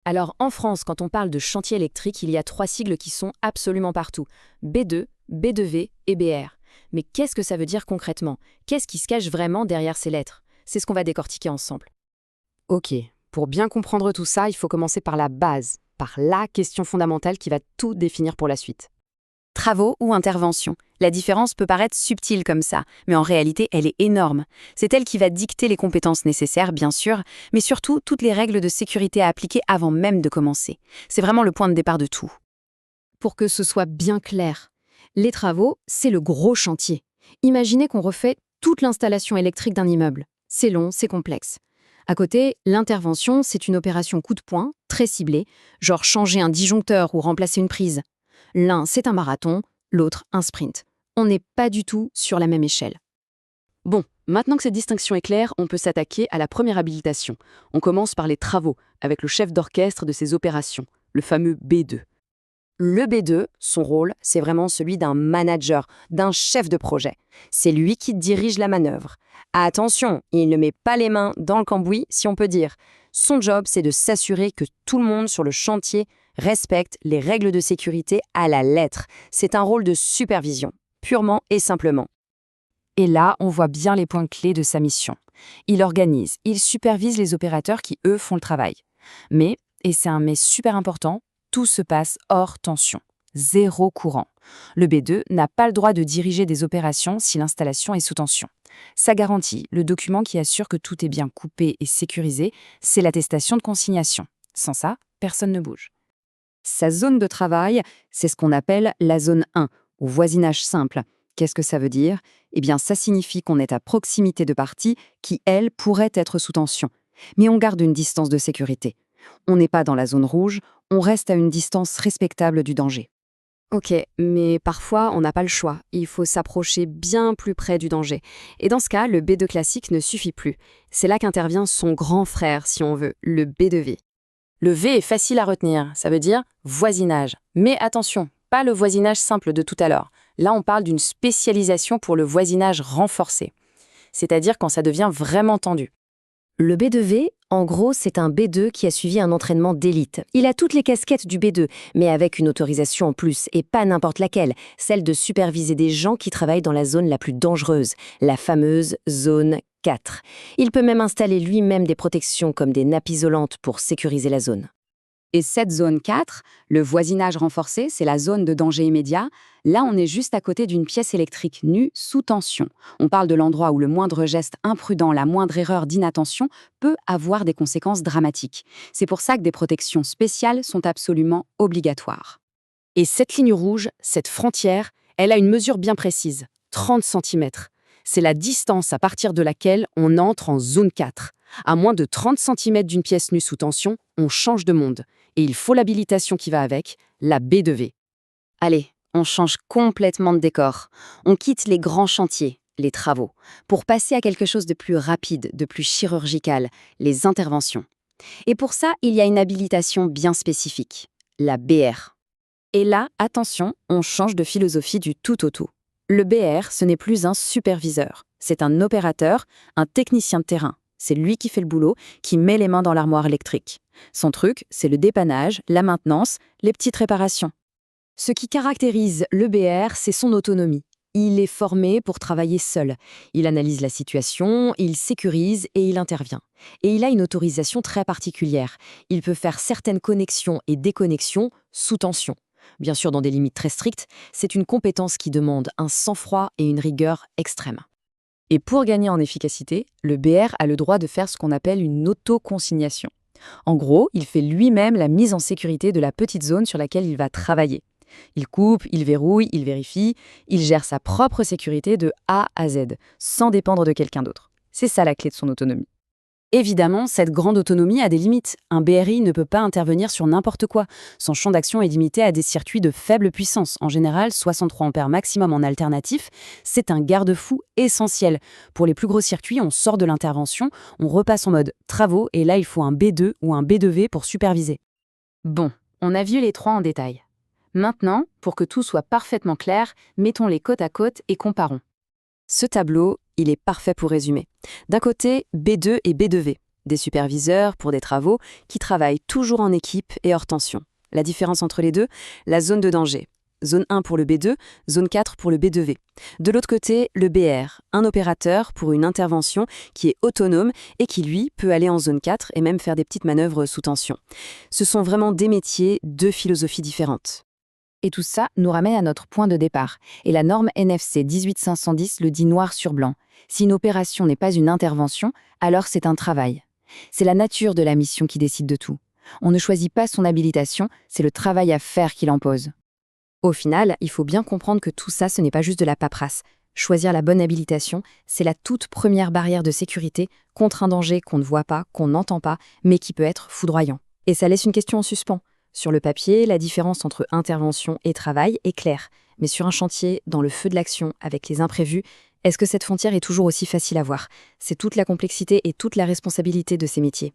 Alors en France, quand on parle de chantier électrique, il y a trois sigles qui sont absolument partout. B2, B2V et BR. Mais qu'est-ce que ça veut dire concrètement? Qu'est-ce qui se cache vraiment derrière ces lettres? C'est ce qu'on va décortiquer ensemble. Ok, pour bien comprendre tout ça, il faut commencer par la base, par la question fondamentale qui va tout définir pour la suite. Travaux ou interventions. La différence peut paraître subtile comme ça, mais en réalité, elle est énorme. C'est elle qui va dicter les compétences nécessaires, bien sûr, mais surtout toutes les règles de sécurité à appliquer avant même de commencer. C'est vraiment le point de départ de tout. Pour que ce soit bien clair, les travaux, c'est le gros chantier. Imaginez qu'on refait toute l'installation électrique d'un immeuble. C'est long, c'est complexe. À côté, l'intervention, c'est une opération coup de poing, très ciblée, genre changer un disjoncteur ou remplacer une prise. L'un, c'est un marathon, l'autre, un sprint. On n'est pas du tout sur la même échelle. Bon, maintenant que cette distinction est claire, on peut s'attaquer à la première habilitation. On commence par les travaux, avec le chef d'orchestre de ces opérations, le fameux B2. Le B2, son rôle, c'est vraiment celui d'un manager, d'un chef de projet. C'est lui qui dirige la manœuvre. Attention, il ne met pas les mains dans le cambouis, si on peut dire. Son job, c'est de s'assurer que tout le monde sur le chantier respecte les règles de sécurité à la lettre. C'est un rôle de supervision, purement et simplement. Et là, on voit bien les points clés de sa mission. Il organise, il supervise les opérateurs qui, eux, font le travail. Mais, et c'est un mais super important, tout se passe hors tension. Zéro courant. Le B2 n'a pas le droit de diriger des opérations si l'installation est sous tension. Sa garantie, le document qui assure que tout est bien coupé et sécurisé, c'est l'attestation de consignation. Sans ça, personne ne bouge. Sa zone de travail, c'est ce qu'on appelle la zone 1, ou voisinage simple. Qu'est-ce que ça veut dire? Eh bien, ça signifie qu'on est à proximité de parties qui, elles, pourraient être sous tension. Mais on garde une distance de sécurité. On n'est pas dans la zone rouge, on reste à une distance respectable du danger. Ok, mais parfois, on n'a pas le choix. Il faut s'approcher bien plus près du danger. Et dans ce cas, le B2 classique ne suffit plus. C'est là qu'intervient son grand frère, si on veut, le B2V. Le V est facile à retenir, ça veut dire voisinage. Mais attention, pas le voisinage simple de tout à l'heure. Là, on parle d'une spécialisation pour le voisinage renforcé, c'est-à-dire quand ça devient vraiment tendu. Le B2V, en gros, c'est un B2 qui a suivi un entraînement d'élite. Il a toutes les casquettes du B2, mais avec une autorisation en plus, et pas n'importe laquelle, celle de superviser des gens qui travaillent dans la zone la plus dangereuse, la fameuse zone 4. Il peut même installer lui-même des protections comme des nappes isolantes pour sécuriser la zone. Et cette zone 4, le voisinage renforcé, c'est la zone de danger immédiat. Là, on est juste à côté d'une pièce électrique nue sous tension. On parle de l'endroit où le moindre geste imprudent, la moindre erreur d'inattention peut avoir des conséquences dramatiques. C'est pour ça que des protections spéciales sont absolument obligatoires. Et cette ligne rouge, cette frontière, elle a une mesure bien précise, 30 cm. C'est la distance à partir de laquelle on entre en zone 4. À moins de 30 cm d'une pièce nue sous tension, on change de monde. Et il faut l'habilitation qui va avec, la B2V. Allez, on change complètement de décor. On quitte les grands chantiers, les travaux, pour passer à quelque chose de plus rapide, de plus chirurgical, les interventions. Et pour ça, il y a une habilitation bien spécifique, la BR. Et là, attention, on change de philosophie du tout au tout. Le BR, ce n'est plus un superviseur, c'est un opérateur, un technicien de terrain. C'est lui qui fait le boulot, qui met les mains dans l'armoire électrique. Son truc, c'est le dépannage, la maintenance, les petites réparations. Ce qui caractérise le BR, c'est son autonomie. Il est formé pour travailler seul. Il analyse la situation, il sécurise et il intervient. Et il a une autorisation très particulière. Il peut faire certaines connexions et déconnexions sous tension. Bien sûr, dans des limites très strictes, c'est une compétence qui demande un sang-froid et une rigueur extrême. Et pour gagner en efficacité, le BR a le droit de faire ce qu'on appelle une autoconsignation. En gros, il fait lui-même la mise en sécurité de la petite zone sur laquelle il va travailler. Il coupe, il verrouille, il vérifie, il gère sa propre sécurité de A à Z, sans dépendre de quelqu'un d'autre. C'est ça la clé de son autonomie. Évidemment, cette grande autonomie a des limites. Un BRI ne peut pas intervenir sur n'importe quoi. Son champ d'action est limité à des circuits de faible puissance. En général, 63 ampères maximum en alternatif, c'est un garde-fou essentiel. Pour les plus gros circuits, on sort de l'intervention, on repasse en mode travaux, et là, il faut un B2 ou un B2V pour superviser. Bon, on a vu les trois en détail. Maintenant, pour que tout soit parfaitement clair, mettons-les côte à côte et comparons. Ce tableau, il est parfait pour résumer. D'un côté, B2 et B2V. Des superviseurs pour des travaux qui travaillent toujours en équipe et hors tension. La différence entre les deux, la zone de danger. Zone 1 pour le B2, zone 4 pour le B2V. De l'autre côté, le BR, un opérateur pour une intervention qui est autonome et qui, lui, peut aller en zone 4 et même faire des petites manœuvres sous tension. Ce sont vraiment des métiers, deux philosophies différentes. Et tout ça nous ramène à notre point de départ. Et la norme NFC 18510 le dit noir sur blanc. Si une opération n'est pas une intervention, alors c'est un travail. C'est la nature de la mission qui décide de tout. On ne choisit pas son habilitation, c'est le travail à faire qui l'impose. Au final, il faut bien comprendre que tout ça, ce n'est pas juste de la paperasse. Choisir la bonne habilitation, c'est la toute première barrière de sécurité contre un danger qu'on ne voit pas, qu'on n'entend pas, mais qui peut être foudroyant. Et ça laisse une question en suspens. Sur le papier, la différence entre intervention et travail est claire. Mais sur un chantier, dans le feu de l'action, avec les imprévus, est-ce que cette frontière est toujours aussi facile à voir? C'est toute la complexité et toute la responsabilité de ces métiers.